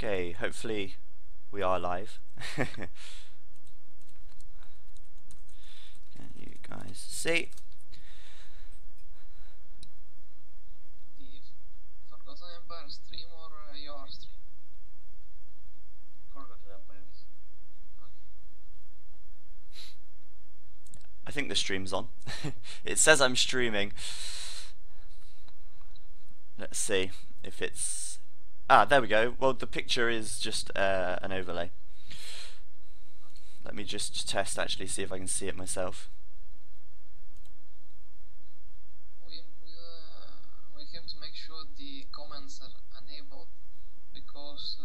Okay, hopefully we are live. Can you guys see? The Forgotten Empire stream or your stream? Forgotten Empires. I think the stream's on. It says I'm streaming. Let's see if it's... Ah, there we go. Well, the picture is just an overlay. Let me just test, actually, see if I can see it myself. We have to make sure the comments are enabled because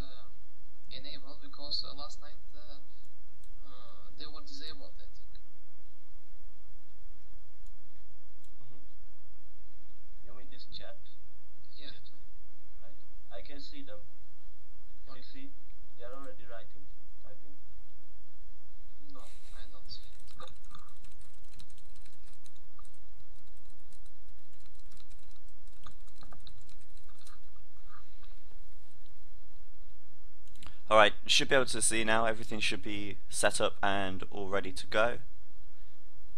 last night they were disabled, I think. You mean this chat? Yeah. Right. I can see them. Can you see? They are already writing, typing. No, I don't see it. Alright, should be able to see now. Everything should be set up and all ready to go.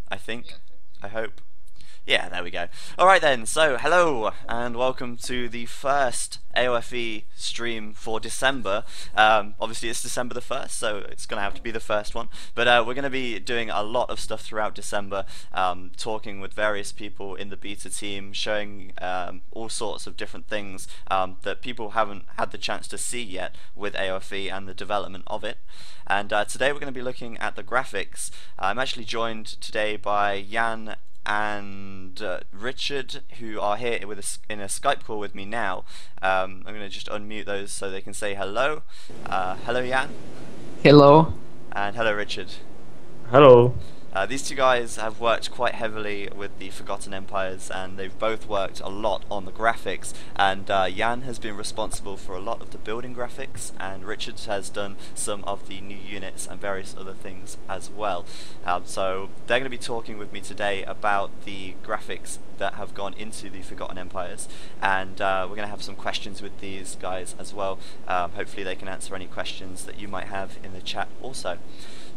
I think. Yeah. I hope. Yeah, there we go. Alright then, so hello and welcome to the first AoFE stream for December. Obviously it's December the 1st, so it's going to have to be the first one. But we're going to be doing a lot of stuff throughout December, talking with various people in the beta team, showing all sorts of different things that people haven't had the chance to see yet with AoFE and the development of it. And today we're going to be looking at the graphics. I'm actually joined today by Jan and Richard, who are here with us in a Skype call with me now. I'm going to just unmute those so they can say hello. Hello Jan. Hello. And hello Richard. Hello. These two guys have worked quite heavily with the Forgotten Empires, and they've both worked a lot on the graphics, and Jan has been responsible for a lot of the building graphics, and Richard has done some of the new units and various other things as well. So they're going to be talking with me today about the graphics that have gone into the Forgotten Empires, and we're going to have some questions with these guys as well. Hopefully they can answer any questions that you might have in the chat also.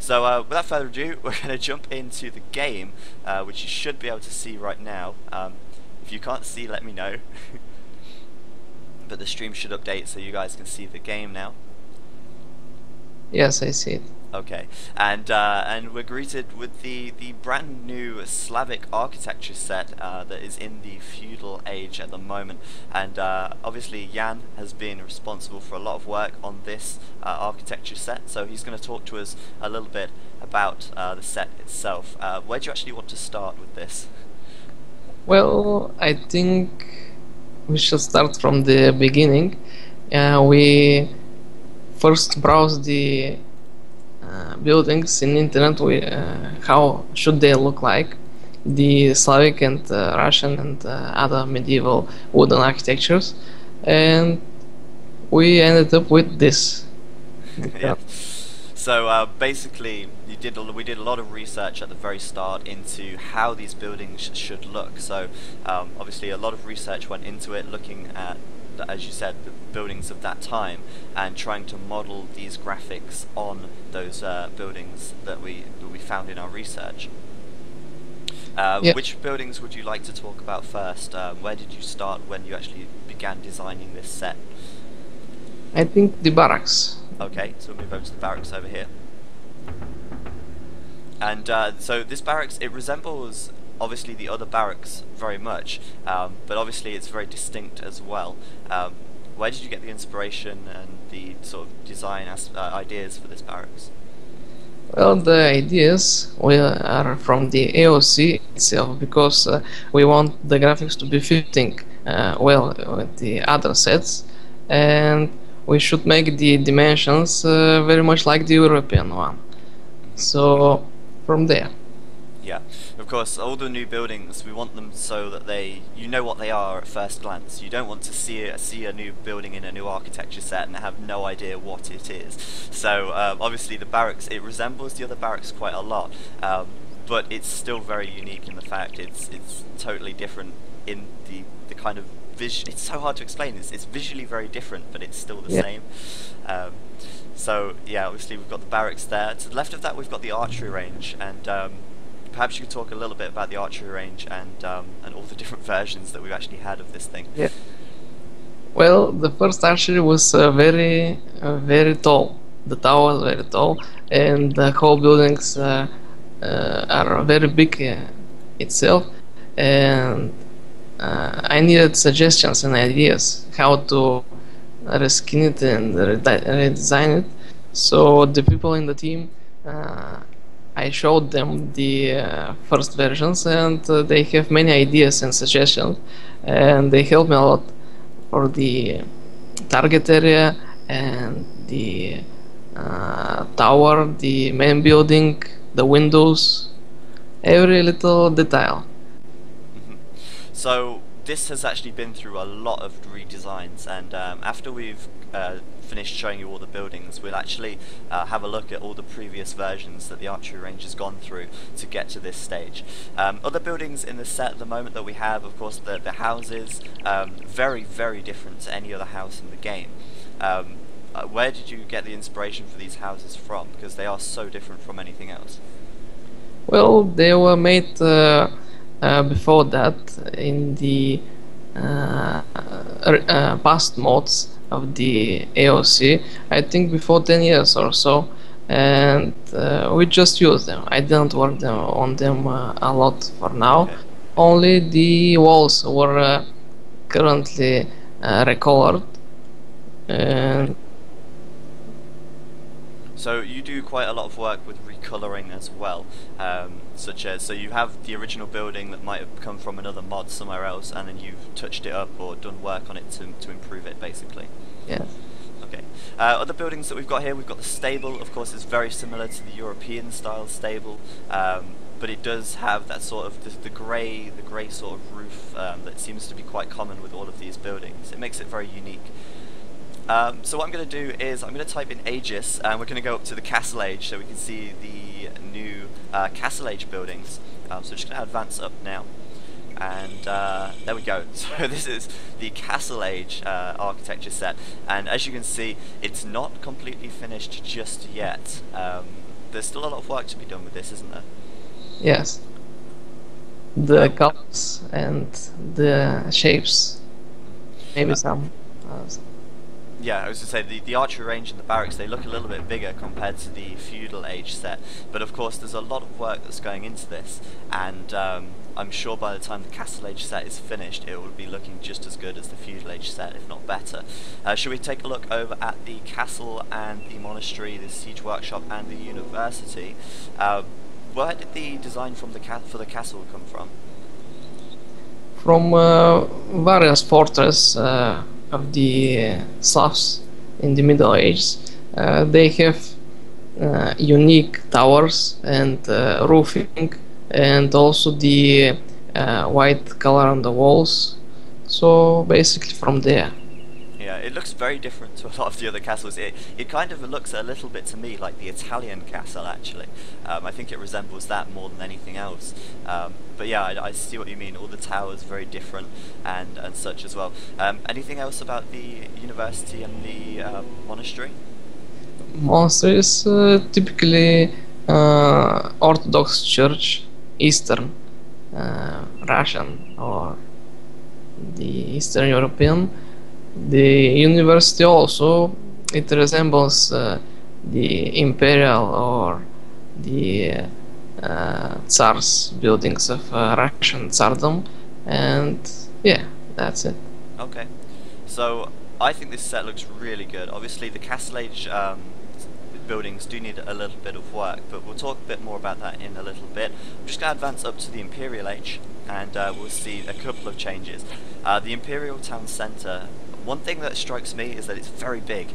So without further ado, we're going to jump into the game, which you should be able to see right now. If you can't see, let me know. But the stream should update so you guys can see the game now. Yes, I see it. Okay, and we're greeted with the brand new Slavic architecture set that is in the feudal age at the moment, and obviously Jan has been responsible for a lot of work on this architecture set, so he's going to talk to us a little bit about the set itself. Where do you actually want to start with this? Well, I think we should start from the beginning. We first browse the buildings in internet. How should they look like? The Slavic and Russian and other medieval wooden architectures, and we ended up with this. Yeah. So basically, we did a lot of research at the very start into how these buildings should look. So obviously, a lot of research went into it, looking at, as you said, the buildings of that time and trying to model these graphics on those buildings that we found in our research. Yeah. Which buildings would you like to talk about first? Where did you start when you actually began designing this set? I think the barracks. Okay, so we'll move over to the barracks over here. And so this barracks, it resembles obviously the other barracks very much, but obviously it's very distinct as well. Where did you get the inspiration and the sort of design ideas for this barracks? Well, the ideas are from the AOC itself, because we want the graphics to be fitting well with the other sets, and we should make the dimensions very much like the European one. So from there. Yeah, of course, all the new buildings, we want them so that you know what they are at first glance. You don't want to see a new building in a new architecture set and have no idea what it is. So obviously the barracks, it resembles the other barracks quite a lot, but it's still very unique in the fact it's totally different in the kind of it's so hard to explain. It's visually very different, but it's still the Yeah. same. So yeah, obviously we've got the barracks there. To the left of that, we've got the archery range, and perhaps you could talk a little bit about the archery range and all the different versions that we've actually had of this thing. Yeah. Well, the first archery was very tall. The tower was very tall, and the whole buildings are very big itself. And I needed suggestions and ideas how to reskin it and redesign it. So the people in the team, I showed them the first versions, and they have many ideas and suggestions, and they helped me a lot for the target area and the tower, the main building, the windows, every little detail. So this has actually been through a lot of redesigns, and after we've finished showing you all the buildings, we'll actually have a look at all the previous versions that the archery range has gone through to get to this stage. Other buildings in the set at the moment that we have, of course, the houses, very, very different to any other house in the game. Where did you get the inspiration for these houses from? Because they are so different from anything else. Well, they were made before that in the past mods of the AoC, I think before 10 years or so, and we just used them. I didn't work on them a lot for now. Okay. Only the walls were currently recolored, and So you do quite a lot of work with recoloring as well, such as, so you have the original building that might have come from another mod somewhere else, and then you've touched it up or done work on it to improve it, basically. yeah. Okay. Other buildings that we've got here, we've got the stable. Of course, it's very similar to the European style stable, but it does have that sort of the grey sort of roof that seems to be quite common with all of these buildings. It makes it very unique. So what I'm going to do is I'm going to type in Aegis, and we're going to go up to the Castle Age so we can see the new Castle Age buildings. So just going to advance up now, and there we go. So this is the Castle Age architecture set, and as you can see, it's not completely finished just yet. There's still a lot of work to be done with this, isn't there? Yes. The colors and the shapes, maybe some. Yeah, I was going to say, the archery range and the barracks, they look a little bit bigger compared to the feudal age set, but of course there's a lot of work that's going into this, and I'm sure by the time the Castle Age set is finished, it will be looking just as good as the feudal age set, if not better. Should we take a look over at the castle and the monastery, the siege workshop and the university? Where did the design for the castle come from? From various fortresses of the Slavs in the Middle Ages. They have unique towers and roofing, and also the white color on the walls. So basically from there. Yeah, it looks very different to a lot of the other castles. It kind of looks a little bit to me like the Italian castle, actually. I think it resembles that more than anything else. But yeah, I see what you mean. All the towers very different and such as well. Anything else about the university and the monastery? Monastery is typically Orthodox Church, Eastern Russian or the Eastern European. The university also, it resembles the imperial or the Tsar's buildings of Russian Tsardom, and yeah, that's it. Okay, so I think this set looks really good. Obviously the Castle Age buildings do need a little bit of work, but we'll talk a bit more about that in a little bit. I'm just going to advance up to the Imperial Age, and we'll see a couple of changes. The Imperial Town Centre, one thing that strikes me is that it's very big.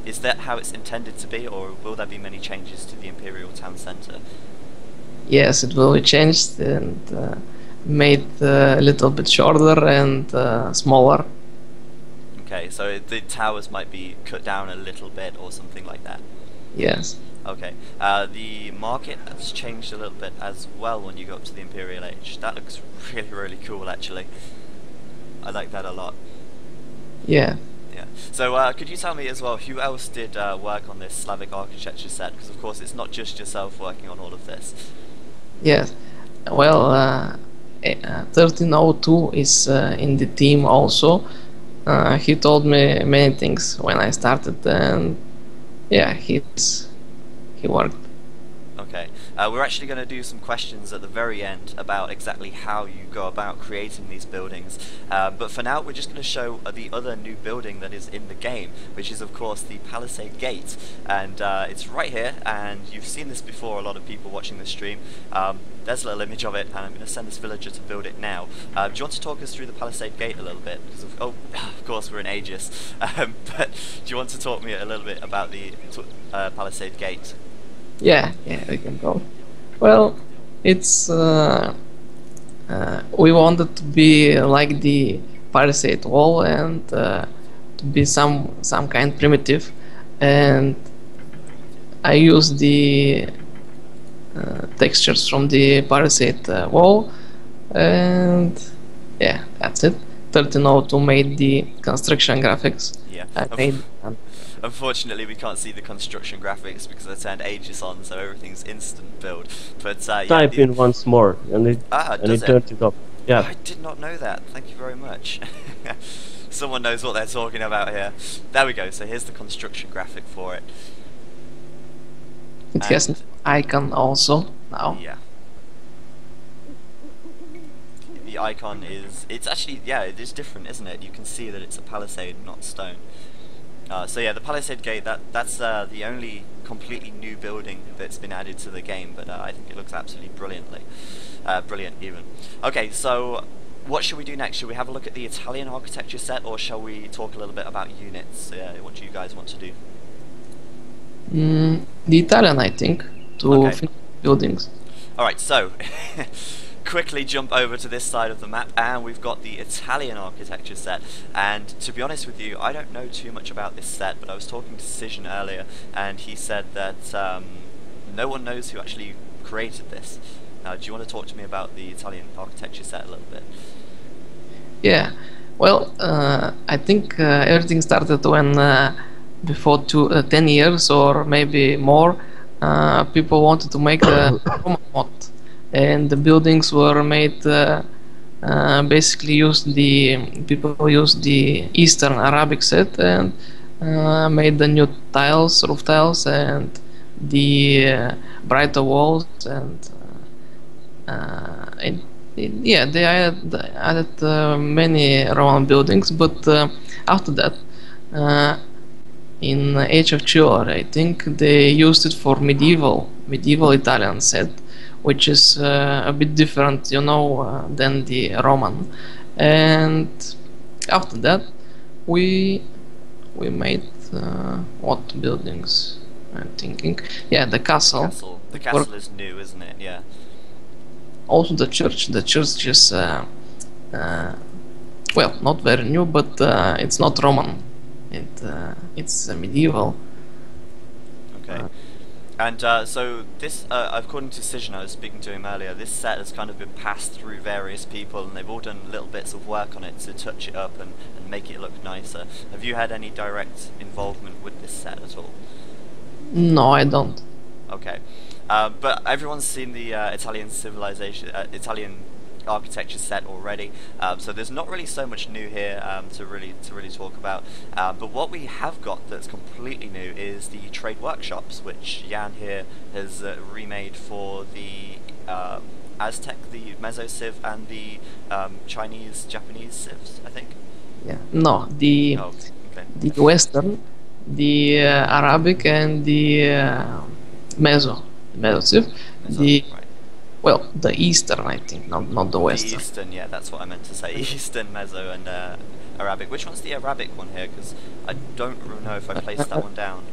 Is that how it's intended to be, or will there be many changes to the Imperial Town Centre? Yes, it will be changed and made a little bit shorter and smaller. Okay, so the towers might be cut down a little bit or something like that. Yes. Okay, the market has changed a little bit as well when you go up to the Imperial Age. That looks really, really cool, actually. I like that a lot. Yeah. Yeah. So could you tell me as well, who else did work on this Slavic architecture set? Because of course it's not just yourself working on all of this. Yes. Well, 1302 is in the team also. He told me many things when I started, and yeah, he worked. Okay. We're actually going to do some questions at the very end about exactly how you go about creating these buildings. But for now, we're just going to show the other new building that is in the game, which is of course the Palisade Gate. And it's right here, and you've seen this before, a lot of people watching the stream. There's a little image of it, and I'm going to send this villager to build it now. Do you want to talk us through the Palisade Gate a little bit? Because of course we're in Aegis. But do you want to talk me a little bit about the Palisade Gate? Yeah, we can go. Well, it's we wanted to be like the Palisade wall and to be some kind primitive, and I used the textures from the Palisade wall, and yeah, that's it. 1302 made the construction graphics. Yeah. I made Unfortunately, we can't see the construction graphics because I turned Aegis on, so everything's instant build. But yeah, Type in once more, and it turned it off. Yeah. I did not know that. Thank you very much. Someone knows what they're talking about here. There we go. So here's the construction graphic for it. It has an icon also now. Yeah. The icon is, it's actually, yeah, it is different, isn't it? You can see that it's a palisade, not stone. So yeah, the Palisade Gate, that's the only completely new building that's been added to the game, but I think it looks absolutely brilliant even. Okay, so what should we do next? Should we have a look at the Italian architecture set, or shall we talk a little bit about units? What do you guys want to do? The Italian, I think, to finish buildings. Alright, so quickly jump over to this side of the map, and we've got the Italian architecture set. And to be honest with you, I don't know too much about this set, but I was talking to Cision earlier, and he said that no one knows who actually created this. Now, do you want to talk to me about the Italian architecture set a little bit? Yeah, well, I think everything started when before 10 years or maybe more, people wanted to make a Roman mod. And the buildings were made basically people used the Eastern Arabic set and made the new tiles, roof tiles, and the brighter walls, and yeah, they added many Roman buildings. But after that, in Age of Chivalry, I think they used it for medieval Italian set, which is a bit different, than the Roman. And after that, we made what buildings? I'm thinking. Yeah, the castle. The castle is new, isn't it? Yeah. Also the church. The church is well, not very new, but it's not Roman. It's medieval. Okay. And so this, according to Cision, I was speaking to him earlier, this set has kind of been passed through various people, and they've all done little bits of work on it to touch it up and make it look nicer. Have you had any direct involvement with this set at all? No, I don't. Okay. But everyone's seen the Italian architecture set already, so there's not really so much new here to really talk about. But what we have got that's completely new is the trade workshops, which Jan here has remade for the Aztec, the Meso Civ, and the Japanese civs, I think. Yeah. No, the Western, the Arabic, and the Meso Civ. Well, the Eastern, I think, not the Western. The Eastern, yeah, that's what I meant to say. Eastern, Meso, and Arabic. Which one's the Arabic one here? Because I don't really know if I placed that one down.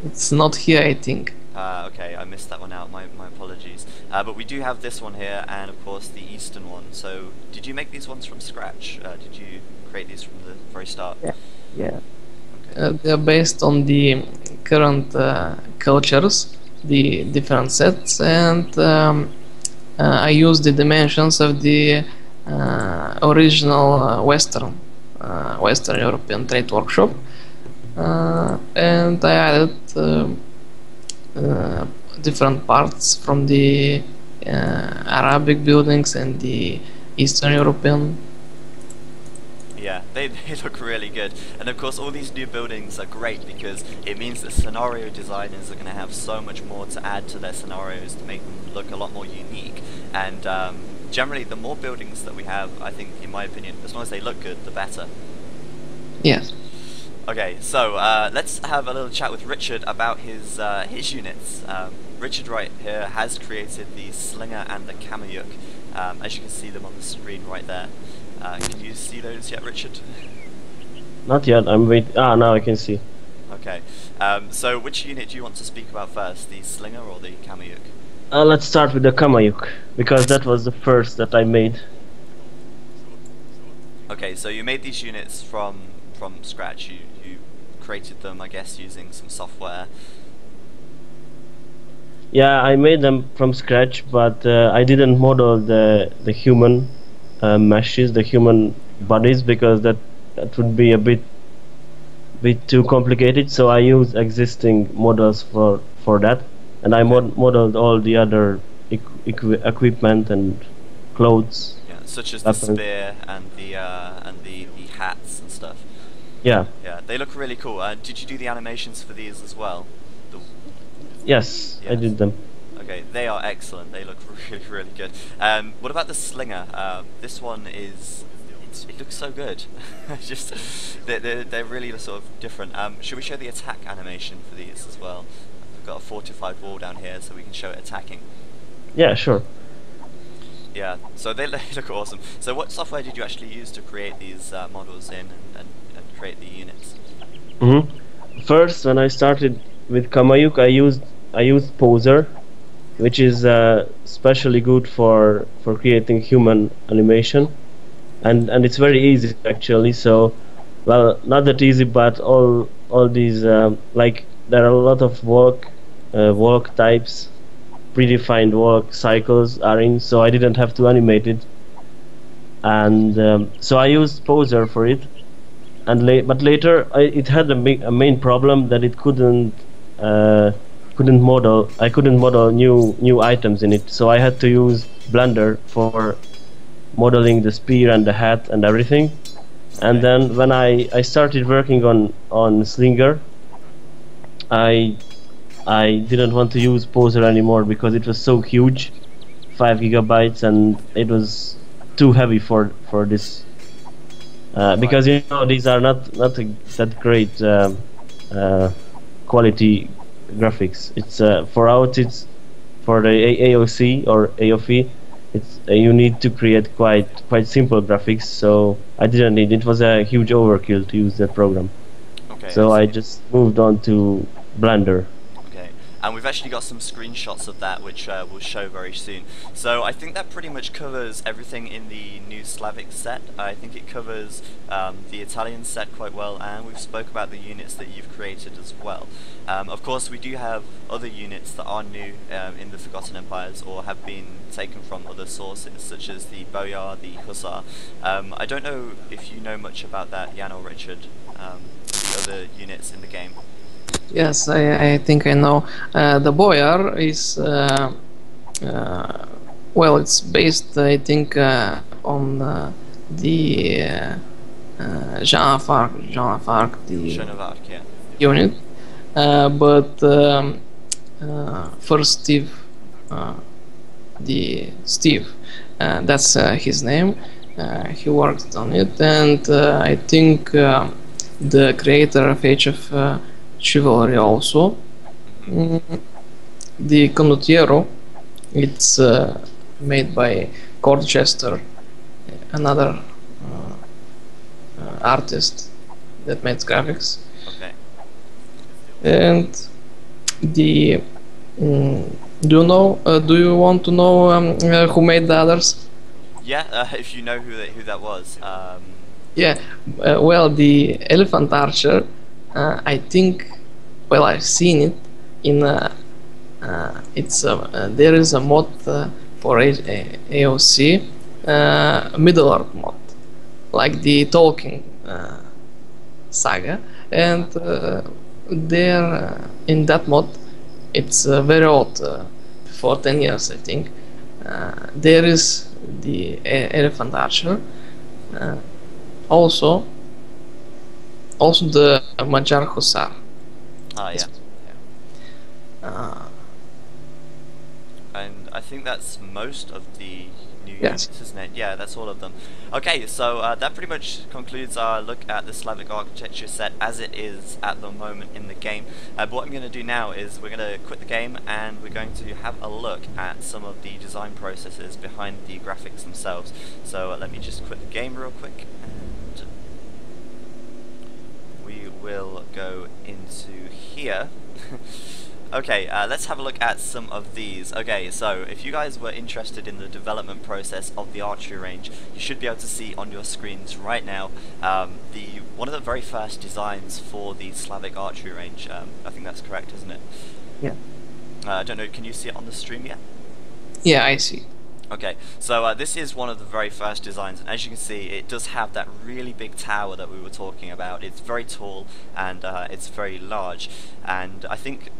It's not here, I think. Okay, I missed that one out. My apologies. But we do have this one here, and of course the Eastern one. So, did you make these ones from scratch? Did you create these from the very start? Yeah. Okay. They're based on the current cultures, the different sets, and I use the dimensions of the original Western European trade workshop, and I added different parts from the Arabic buildings and the Eastern European. Yeah, they look really good. And of course all these new buildings are great because it means that scenario designers are going to have so much more to add to their scenarios to make them look a lot more unique. And generally the more buildings that we have, I think, in my opinion, as long as they look good, the better. Yes. Okay, so let's have a little chat with Richard about his units. Richard right here has created the Slinger and the Kamayuk, as you can see them on the screen right there. Can you see those yet, Richard? Not yet. I'm waiting. Ah, now I can see. Okay. So which unit do you want to speak about first, the Slinger or the Kamayuk? Let's start with the Kamayuk because that was the first that I made. Okay, so you made these units from scratch. You created them, I guess, using some software. Yeah, I made them from scratch, but I didn't model the human meshes, the human bodies, because that would be a bit too complicated. So I used existing models for that, and I modeled all the other equipment and clothes. Yeah, such as the spear and the hats and stuff. Yeah. Yeah, they look really cool. Did you do the animations for these as well? Yes, I did them. Okay, they are excellent. They look really, really good. What about the Slinger? This one it looks so good. Just they're really sort of different. Should we show the attack animation for these as well? We've got a fortified wall down here, so we can show it attacking. Yeah, sure. Yeah, so they look awesome. So what software did you actually use to create these models in and create the units? First, when I started with Kamayuk, I used Poser, which is especially good for creating human animation, and it's very easy actually. So, well, not that easy, but all these like there are a lot of walk types, predefined walk cycles are in, so I didn't have to animate it, and so I used Poser for it. And but later it had a main problem that it couldn't model. I couldn't model new items in it, so I had to use Blender for modeling the spear and the hat and everything. Okay. And then when I started working on Slinger, I didn't want to use Poser anymore because it was so huge, 5 gigabytes, and it was too heavy for this. Because you know these are not that great quality graphics. It's for the AOC or AoFE. It's you need to create quite simple graphics. So I didn't need. It was a huge overkill to use that program. Okay. So I just moved on to Blender. And we've actually got some screenshots of that which we'll show very soon. So I think that pretty much covers everything in the new Slavic set. I think it covers the Italian set quite well, and we've spoke about the units that you've created as well. Of course we do have other units that are new in the Forgotten Empires or have been taken from other sources, such as the Boyar, the Hussar. I don't know if you know much about that, Jan or Richard, the other units in the game. Yes, I think I know. The Boyar is well, it's based, I think, on the Jean of Arc, the unit. But for Steve, that's his name. He worked on it, and I think the creator of Age of Chivalry also. The Condottiero, it's made by Chester, another artist that makes graphics. Okay. And the do you want to know who made the others? Yeah, if you know who that was. Yeah, well, the Elephant Archer, I think, well, I've seen it in it's there is a mod for AOC Middle Earth mod, like the Tolkien saga, and there in that mod, it's very old, before 10 years I think. There is the Elephant Archer, also the Magyar Hussar. Ah, yeah. Uh, And I think that's most of the new Yes. units, isn't it? Yeah, that's all of them. Okay, so that pretty much concludes our look at the Slavic architecture set as it is at the moment in the game. But what I'm going to do now is we're going to quit the game and we're going to have a look at some of the design processes behind the graphics themselves. So let me just quit the game real quick and we will go into here. Okay, let's have a look at some of these. Okay, so if you guys were interested in the development process of the archery range, you should be able to see on your screens right now one of the very first designs for the Slavic archery range. I think that's correct, isn't it? Yeah. I don't know, can you see it on the stream yet? Yeah, I see. Okay, so this is one of the very first designs, and as you can see, it does have that really big tower that we were talking about. It's very tall and it's very large, and I think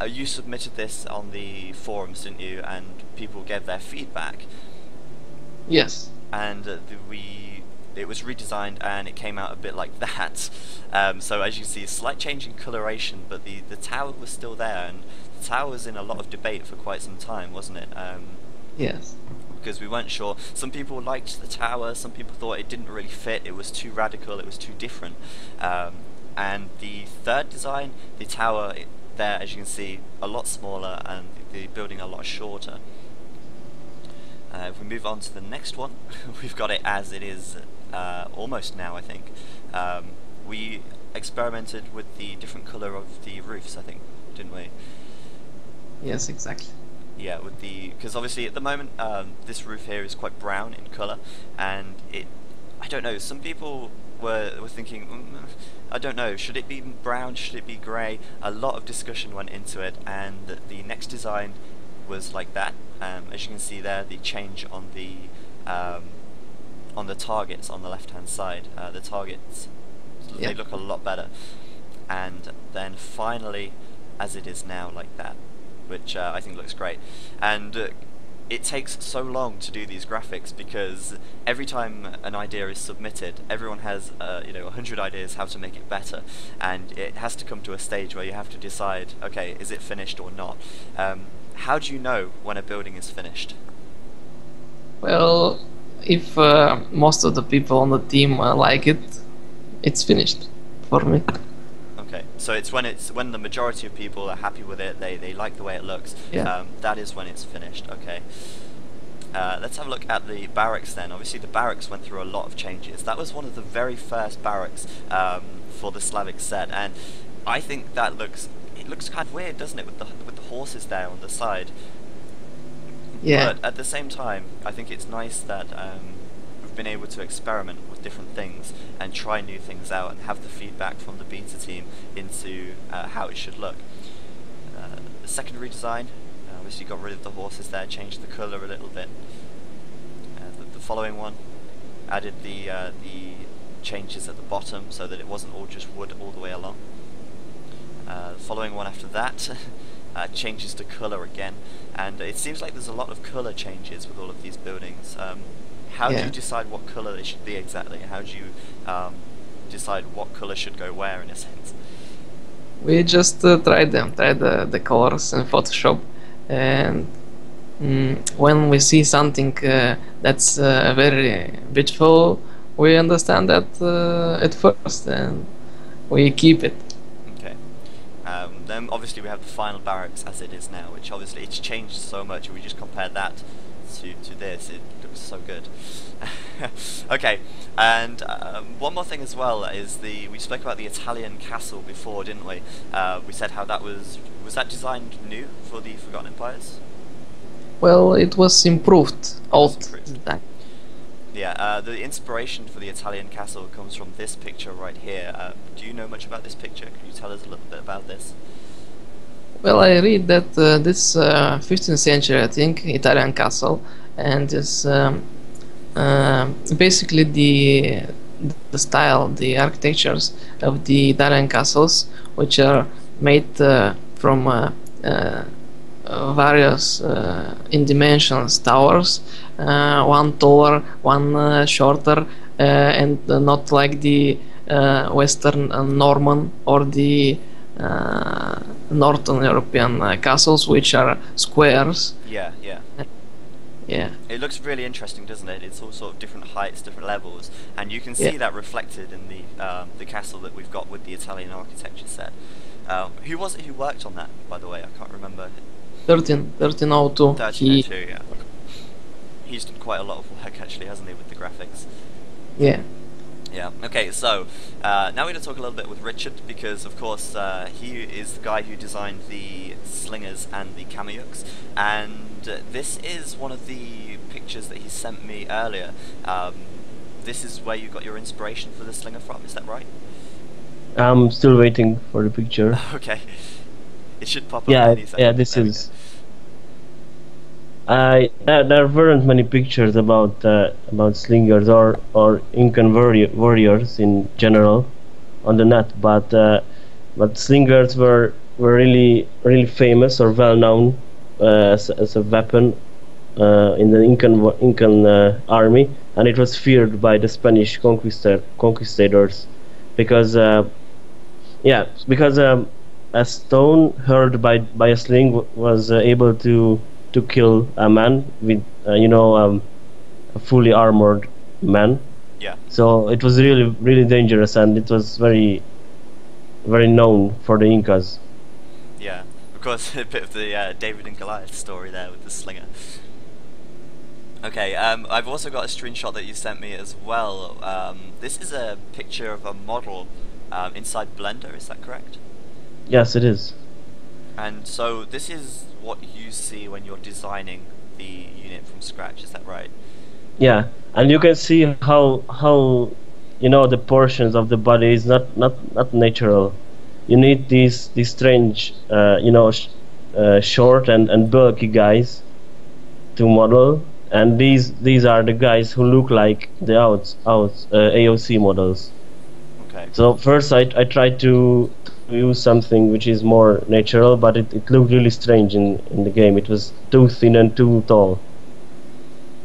you submitted this on the forums, didn't you? And people gave their feedback. Yes. And it was redesigned, and it came out a bit like that. So as you see, a slight change in coloration, but the tower was still there, and the tower was in a lot of debate for quite some time, wasn't it? Yes. Because we weren't sure. Some people liked the tower, some people thought it didn't really fit, it was too radical, it was too different. And the third design, the tower there, as you can see, a lot smaller and the building a lot shorter. If we move on to the next one, we've got it as it is almost now, I think. We experimented with the different colour of the roofs, I think, didn't we? Yes, exactly. Yeah, with because obviously at the moment this roof here is quite brown in colour, and I don't know, some people were thinking, I don't know, should it be brown, should it be grey? A lot of discussion went into it, and the next design was like that. As you can see there, the change on the targets on the left hand side, the targets, Yeah. they look a lot better. And then finally, as it is now, like that, which I think looks great. And it takes so long to do these graphics because every time an idea is submitted, everyone has 100 ideas how to make it better, and it has to come to a stage where you have to decide, okay, is it finished or not? How do you know when a building is finished? Well, if most of the people on the team like it, it's finished for me. Okay, so it's when the majority of people are happy with it, they like the way it looks. Yeah. That is when it's finished. Okay. Let's have a look at the barracks then. Obviously the barracks went through a lot of changes. That was one of the very first barracks for the Slavic set, and I think that looks kind of weird, doesn't it, with the horses there on the side. Yeah. But at the same time, I think it's nice that we've been able to experiment with different things and try new things out and have the feedback from the beta team into how it should look. The second redesign, obviously got rid of the horses there, changed the colour a little bit. The following one added the changes at the bottom so that it wasn't all just wood all the way along. The following one after that changes the colour again, and it seems like there's a lot of colour changes with all of these buildings. How do Yeah. you decide what colour they should be exactly? How do you decide what colour should go where, in a sense? We just tried the colors in Photoshop, and when we see something that's very beautiful, we understand that at first, and we keep it. Okay. Then obviously we have the final barracks as it is now, which obviously it's changed so much. If we just compare that to this, it looks so good. Okay, and one more thing as well is we spoke about the Italian castle before, didn't we? We said how that was that designed new for the Forgotten Empires? Well, it was improved. Old improved. design. Yeah, the inspiration for the Italian castle comes from this picture right here. Do you know much about this picture? Can you tell us a little bit about this? Well, I read that this 15th century, I think, Italian castle, and is basically the style, the architectures of the Italian castles, which are made from various in dimensions towers, one taller, one shorter, and not like the Western Norman or the Northern European castles, which are squares. Yeah, yeah. Yeah. It looks really interesting, doesn't it? It's all sort of different heights, different levels, and you can see Yeah. that reflected in the castle that we've got with the Italian architecture set. Who was it who worked on that, by the way? I can't remember. 1302. 1302, yeah. He's done quite a lot of work actually, hasn't he, with the graphics? Yeah. Yeah. Okay, so now we're going to talk a little bit with Richard, because of course he is the guy who designed the slingers and the Kamayuks, and this is one of the pictures that he sent me earlier. This is where you got your inspiration for the slinger from, is that right? I'm still waiting for the picture. Okay. It should pop up Yeah, any second. yeah, this There we is. There weren't many pictures about slingers or Incan warriors in general on the net, but slingers were really famous or well known as a weapon in the Incan army, and it was feared by the Spanish conquistadors because because a stone hurled by a sling was able to kill a man with a fully armored man. Yeah. So it was really dangerous, and it was very known for the Incas. Yeah. Of course, a bit of the David and Goliath story there with the slinger. Okay, I've also got a screenshot that you sent me as well. This is a picture of a model inside Blender, is that correct? Yes, it is. And so this is what you see when you're designing the unit from scratch, is that right? Yeah, and you can see how the portions of the body is not natural. You need these strange short and bulky guys to model, and these are the guys who look like the AOC models. Okay. So first I tried to use something which is more natural, but it looked really strange in the game. It was too thin and too tall.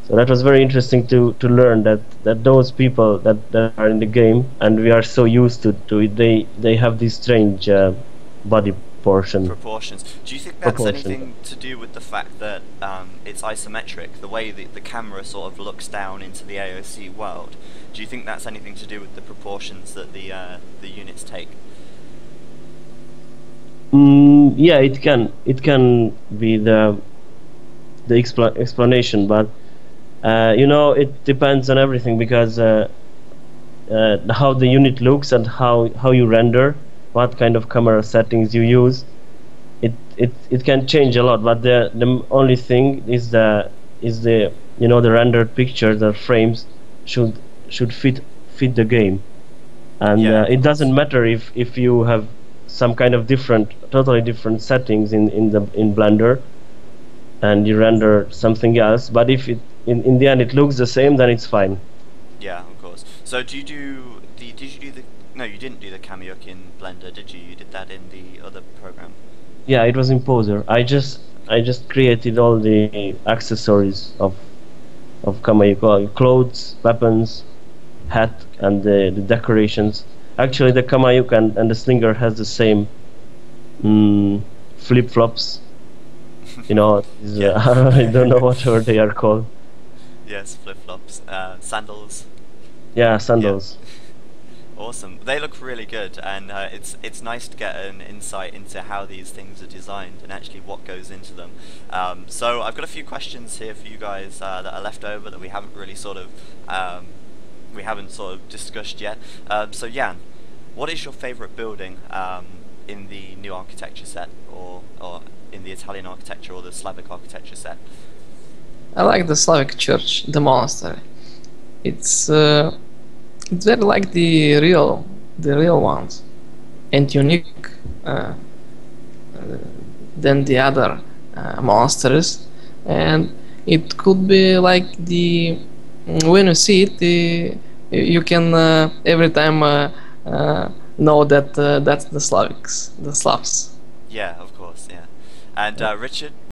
So that was very interesting to learn that those people that are in the game, and we are so used to it, they have this strange body portion. Proportions. Do you think that's Proportion. anything to do with the fact that it's isometric, the way the camera sort of looks down into the AOC world? Do you think that's anything to do with the proportions that the units take? Yeah, it can be the explanation, but it depends on everything, because how the unit looks and how you render, what kind of camera settings you use, it can change a lot. But the only thing is the rendered picture, the frames should fit the game, and Yeah. it doesn't matter if you have some kind of totally different settings in Blender, and you render something else, but if in the end it looks the same, then it's fine. Yeah, of course. So did you do the no, you didn't do the Kamiyuk in Blender, did you? You did that in the other program. Yeah, it was in Poser. I just created all the accessories of Kamayuka: clothes, weapons, hat, and the decorations. Actually, the Kamayuka and the slinger has the same flip-flops. Yeah. I don't know whatever they are called. Yes, flip-flops, sandals. Yeah, sandals. Awesome. They look really good, and it's nice to get an insight into how these things are designed and actually what goes into them. So I've got a few questions here for you guys that are left over that we haven't really sort of discussed yet. So Jan, what is your favourite building in the new architecture set, or in the Italian architecture or the Slavic architecture set? I like the Slavic church, the monastery. It's very like the real ones, and unique than the other monasteries. And it could be like the when you see it, you can every time know that that's the Slavs. Yeah, of course, yeah. And Richard,